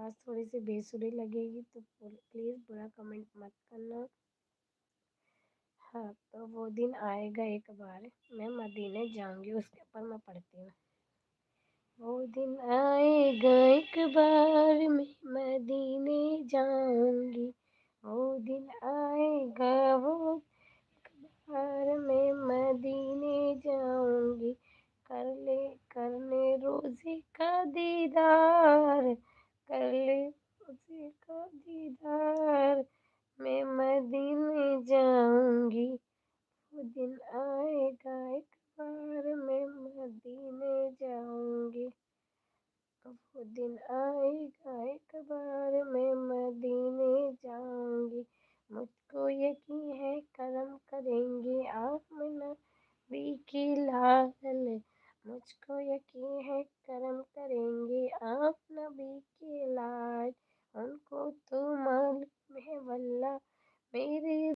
आवाज़ थोड़ी सी बेसुरी लगेगी तो प्लीज़ बुरा कमेंट मत करना। हाँ, तो वो दिन आएगा एक बार, मैं मदीने जाऊंगी, उसके ऊपर मैं पढ़ती हूँ। वो दिन आएगा एक बार, मैं मदीने जाऊंगी। वो दिन आएगा, वो एक बार मैं मदीने जाऊंगी। करने रोज़े का दीदार, कर ले रोज़े का दीदार, मैं मदीने जाऊंगी। वो दिन आएगा एक बार, मैं मदीने जाऊंगी। वो दिन आएगा एक बार, मैं मदीने जाऊंगी। मुझको यकीन है करम करेंगे आमना बी की लाल। मुझको यकीन है करम करेंगे आप नबी के लाल। उनको तो मालूम है वल्लाह मेरे